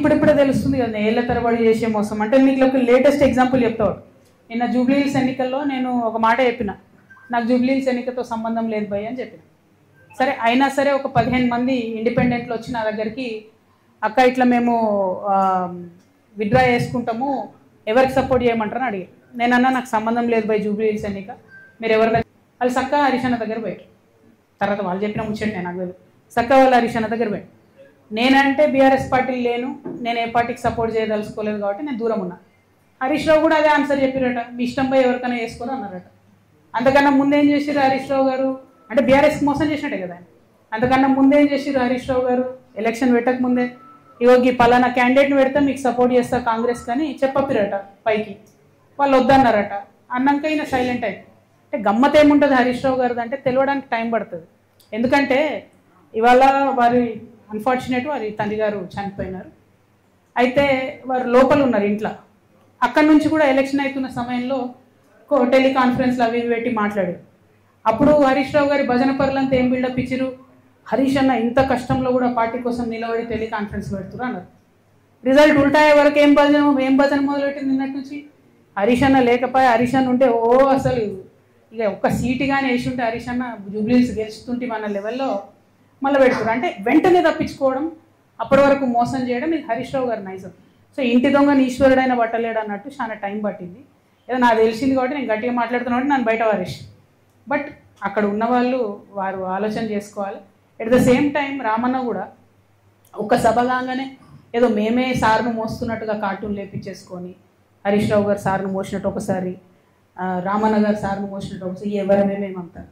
ఇప్పుడిప్పుడే తెలుస్తుంది కదా ఏళ్ల తరబడి చేసే మోసం. అంటే మీకు ఒక లేటెస్ట్ ఎగ్జాంపుల్ చెప్తాడు. నిన్న జూబ్లీహిల్స్ ఎన్నికల్లో నేను ఒక మాట చెప్పిన, నాకు జూబ్లీహిల్స్ ఎన్నికతో సంబంధం లేదు భయ్ అని చెప్పిన. సరే అయినా సరే ఒక 15 మంది ఇండిపెండెంట్లు వచ్చి నా దగ్గరికి, అక్క ఇట్లా మేము విత్డ్రా చేసుకుంటాము, ఎవరికి సపోర్ట్ చేయమంటారని అడిగారు. నేను అన్నా నాకు సంబంధం లేదు భయ్ జూబ్లీహిల్స్ ఎన్నిక, మీరు ఎవరిని వాళ్ళు చక్క హరీష్ అన్న దగ్గర పోయారు. తర్వాత వాళ్ళు చెప్పిన ముచ్చండి నేను నాకు చక్క వాళ్ళు హరీష్ అన్న దగ్గర పోయారు. నేనంటే బీఆర్ఎస్ పార్టీ లేను, నేను ఏ పార్టీకి సపోర్ట్ చేయదలుచుకోలేదు కాబట్టి నేను దూరం ఉన్నా. హరీష్ రావు కూడా అదే ఆన్సర్ చెప్పారట, మీ ఇష్టం పోయి ఎవరికైనా వేసుకొని అన్నారట. అంతకన్నా ముందేం చేసిరు హరీష్ రావు గారు, అంటే బీఆర్ఎస్కి మోసం చేసినట్టే కదా ఆయన. అంతకన్నా ముందేం చేసిరు హరీష్ రావు గారు, ఎలక్షన్ పెట్టక ముందే ఇవోగి పలానా క్యాండిడేట్ని పెడితే మీకు సపోర్ట్ చేస్తా కాంగ్రెస్ కానీ చెప్పపిరట పైకి, వాళ్ళు వద్దన్నారట. అన్నాక ఈయన సైలెంట్ అయిపోయి. అంటే గమ్మత్ ఏముంటుంది హరీష్ రావు గారిది అంటే తెలియడానికి టైం పడుతుంది. ఎందుకంటే ఇవాళ వారి అన్ఫార్చునేట్ వారి తండ్రి గారు చనిపోయినారు. అయితే వారు లోపల ఉన్నారు ఇంట్లో. అక్కడి నుంచి కూడా ఎలక్షన్ అవుతున్న సమయంలో టెలికాన్ఫరెన్స్లు అవి పెట్టి మాట్లాడారు. అప్పుడు హరీష్ రావు గారి భజన పరులంతా ఏం బిల్డప్ ఇచ్చిరు, హరీష్ అన్న ఇంత కష్టంలో కూడా పార్టీ కోసం నిలబడి టెలికాన్ఫరెన్స్ పెడుతున్నారు అన్నారు. రిజల్ట్ ఉల్టాయే వరకు ఏం భజన మొదలుపెట్టింది నిన్నటి నుంచి. హరీష్ అన్న లేకపోయా, హరీష్ అన్న ఉంటే అసలు ఇక ఒక్క సీటు కానీ వేసి ఉంటే హరీష్ అన్న జూబ్లీహిల్స్ గెలుస్తుంటే మన లెవెల్లో మళ్ళీ పెడుతున్నారు. అంటే వెంటనే తప్పించుకోవడం, అప్పటి వరకు మోసం చేయడం, ఇది హరీష్ రావు గారి నైజం. సో ఇంటి దొంగని ఈశ్వరుడైన పట్టలేడు అన్నట్టు చాలా టైం పట్టింది. ఏదో నాకు తెలిసింది కాబట్టి నేను గట్టిగా మాట్లాడుతున్నా కాబట్టి నన్ను బయట వారేసి. బట్ అక్కడ ఉన్న వాళ్ళు వారు ఆలోచన చేసుకోవాలి. At the same time Ramanna కూడా ఒక సభ కాగానే ఏదో మేమే సార్ను మోస్తున్నట్టుగా కార్టూన్ లేపించేసుకొని, హరీష్ రావు గారు సార్ను మోసినట్టు ఒకసారి, రామన్న గారు సార్ను మోసినట్టు ఒకసారి, ఎవరమేమేమంటారు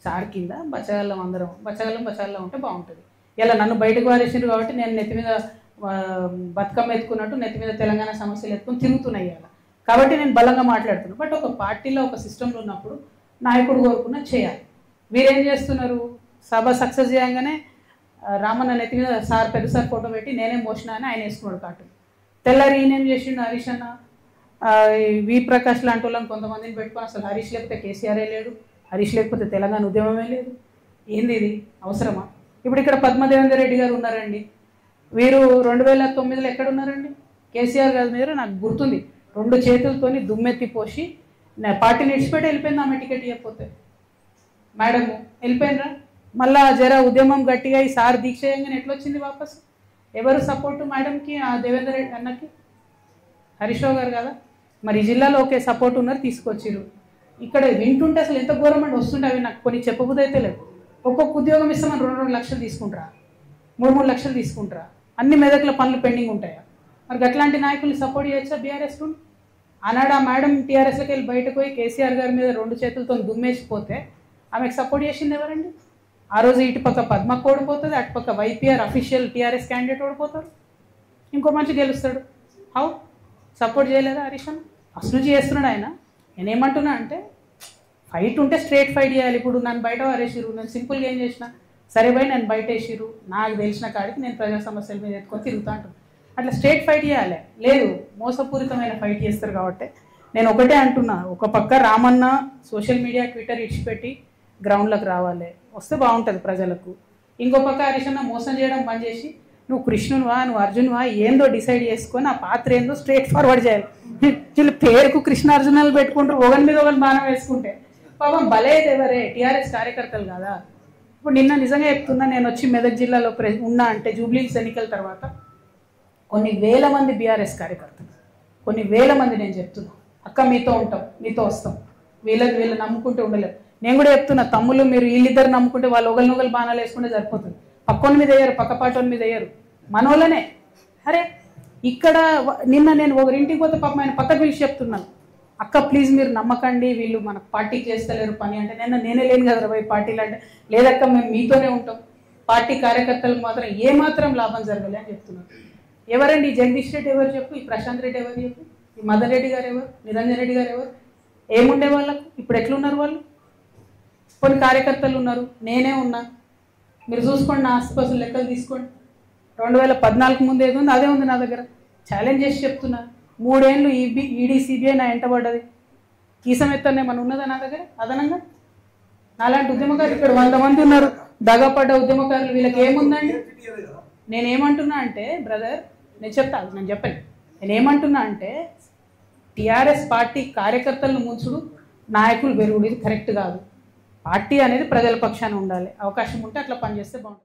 సార్ కింద బచ్చగల్లం అందరం బచ్చగల్లం ఉంటే బాగుంటుంది. ఇలా నన్ను బయటకు వారేసిండ్రు కాబట్టి నేను నెత్తి మీద బతుకమ్మ ఎత్తుకున్నట్టు నెత్తి మీద తెలంగాణ సమస్యలు ఎత్తుకొని తిరుగుతున్నాయి అలా. కాబట్టి నేను బలంగా మాట్లాడుతున్నాను. బట్ ఒక పార్టీలో ఒక సిస్టంలో ఉన్నప్పుడు నాయకుడు కోరుకున్న చేయాలి. వీరేం చేస్తున్నారు, సభ సక్సెస్ చేయగానే రామన్న నెత్తి మీద సార్ పెద్ద సార్ ఫోటో పెట్టి నేనే మోసినా అని ఆయన వేసుకున్నాడు కార్టూన్. తెల్లారి ఈయనేం చేసిండు, హరీష్ అన్న వి ప్రకాష్ లాంటి వాళ్ళని కొంతమందిని పెట్టుకొని అసలు హరీష్ లేకపోతే కేసీఆరే లేడు, హరీష్ లేకపోతే తెలంగాణ ఉద్యమమే లేదు, ఏంది ఇది అవసరమా? ఇప్పుడు ఇక్కడ పద్మదేవేందర్ రెడ్డి గారు ఉన్నారండి, వీరు 2009లో ఎక్కడున్నారండి? కేసీఆర్ గారి మీద నాకు గుర్తుంది 2 చేతులతోని దుమ్మెత్తి పోసి పార్టీని ఇడిచిపెట్టి వెళ్ళిపోయింది ఆమె టికెట్ ఇవ్వకపోతే. మేడము వెళ్ళిపోయినరా, మళ్ళా జర ఉద్యమం గట్టిగా ఈ సార్ దీక్ష చేయగానే ఎట్లా వచ్చింది వాపస్? ఎవరు సపోర్టు మేడంకి, ఆ దేవేందర్ రెడ్డి అన్నకి? హరీష్ రావు గారు కదా. మరి ఈ జిల్లాలో ఒకే సపోర్ట్ ఉన్నారు, తీసుకొచ్చిరు. ఇక్కడ వింటుంటే అసలు ఎంత ఘోరం అండి వస్తుంటే అవి నాకు కొన్ని చెప్పబుద్ధి అయితే లేదు. ఒక్కొక్క ఉద్యోగం ఇస్తామని 2 లక్షలు తీసుకుంటారా, 3 లక్షలు తీసుకుంటారా? అన్ని మెదకుల పనులు పెండింగ్ ఉంటాయా? మరి అట్లాంటి నాయకుల్ని సపోర్ట్ చేయొచ్చా బీఆర్ఎస్? ఆనాడు ఆ మేడం టీఆర్ఎస్లోకి వెళ్ళి బయటకు పోయి కేసీఆర్ గారి మీద 2 చేతులతో దుమ్మేసిపోతే ఆమెకు సపోర్ట్ చేసింది ఎవరండి? ఆ రోజు ఇటుపక్క పద్మకు ఓడిపోతుంది, అటుపక్క వైపీఆర్ అఫీషియల్ టీఆర్ఎస్ క్యాండిడేట్ ఓడిపోతారు, ఇంకో మనిషి గెలుస్తాడు. హౌ సపోర్ట్ చేయలేదా హరీష్ అన్న? అసలు చేస్తున్నాడు ఆయన. నేనేమంటున్నా అంటే ఫైట్ ఉంటే స్ట్రేట్ ఫైట్ చేయాలి. ఇప్పుడు నన్ను బయట వారేసిరు, నేను సింపుల్గా ఏం చేసిన, సరే పోయి నన్ను బయట వేసిరు, నాకు తెలిసిన కాడికి నేను ప్రజా సమస్యల మీద ఎత్తుకొని తిరుగుతా అంటాను. అట్లా స్ట్రేట్ ఫైట్ చేయాలి. లేదు మోసపూరితమైన ఫైట్ చేస్తారు కాబట్టి నేను ఒకటే అంటున్నా, ఒక పక్క రామన్న సోషల్ మీడియా ట్విట్టర్ ఇడిచిపెట్టి గ్రౌండ్లోకి రావాలి, వస్తే బాగుంటుంది ప్రజలకు. ఇంకో పక్క హరీష్ అన్న మోసం చేయడం బంద్ చేసి నువ్వు కృష్ణునివా నువ్వు అర్జునువా ఏందో డిసైడ్ చేసుకొని ఆ పాత్ర ఏందో స్ట్రేట్ ఫార్వర్డ్ చేయాలి. వీళ్ళు పేరుకు కృష్ణార్జునాలు పెట్టుకుంటారు, ఒకరి మీద ఒకరి బాణం వేసుకుంటే పాపం బలేది ఎవరే, టీఆర్ఎస్ కార్యకర్తలు కదా. ఇప్పుడు నిన్న నిజంగా చెప్తున్నా, నేను వచ్చి మెదక్ జిల్లాలో ఉన్నా అంటే జూబ్లీహిల్స్ ఎన్నికల తర్వాత కొన్ని వేల మంది బీఆర్ఎస్ కార్యకర్తలు, కొన్ని వేల మంది నేను చెప్తున్నా, అక్క మీతో ఉంటాం, మీతో వస్తాం, వీళ్ళు నమ్ముకుంటే ఉండలేరు. నేను కూడా చెప్తున్నా, తమ్ముళ్ళు మీరు వీళ్ళిద్దరు నమ్ముకుంటే వాళ్ళు ఒకరినొకరు బాణాలు వేసుకుంటే సరిపోతుంది. పక్కోని మీద వేయరు, పక్కపాటోని మీద వేయరు, మనోళ్ళనే. అరే ఇక్కడ నిన్న నేను ఒకరింటికి పోతే పాపం ఆయన పక్కకు పిలిచి చెప్తున్నాను, అక్క ప్లీజ్ మీరు నమ్మకండి, వీళ్ళు మనకు పార్టీకి చేస్తలేరు పని అంటే, నేనే లేను కదా పోయి పార్టీలు అంటే, లేదక్క మేము మీతోనే ఉంటాం, పార్టీ కార్యకర్తలకు మాత్రం ఏమాత్రం లాభం జరగలే అని చెప్తున్నారు. ఎవరండి ఈ జగదీష్ రెడ్డి ఎవరు చెప్పు, ఈ ప్రశాంత్ రెడ్డి ఎవరు చెప్పు, ఈ మదన్ రెడ్డి గారు ఎవరు, నిరంజన్ రెడ్డి గారు ఎవరు, ఏముండే వాళ్ళకు ఇప్పుడు ఎట్లున్నారు వాళ్ళు? కొన్ని కార్యకర్తలు ఉన్నారు, నేనే ఉన్నా, మీరు చూసుకోండి, నా ఆస్తిపాస్తులు లెక్కలు తీసుకోండి. 2014 ముందు ఏది ఉంది అదే ఉంది నా దగ్గర. ఛాలెంజ్ చేసి చెప్తున్నా, 3 ఏళ్ళు ఈడీ సిబిఐ నా ఎంటబడ్డది, కీసం ఎత్తనే మన ఉన్నదా నా దగ్గర అదనంగా? నాలాంటి ఉద్యమకారులు ఇక్కడ 100 మంది ఉన్నారు, దగపడ్డ ఉద్యమకారులు, వీళ్ళకి ఏముందండి? నేనేమంటున్నా అంటే బ్రదర్, నేను చెప్పాను. నేనేమంటున్నా అంటే టీఆర్ఎస్ పార్టీ కార్యకర్తలను ముంచుడు, నాయకులు పెరుగుడు ఇది కరెక్ట్ కాదు. పార్టీ అనేది ప్రజల పక్షాన ఉండాలి. అవకాశం ఉంటే అట్లా పనిచేస్తే బాగుంటుంది.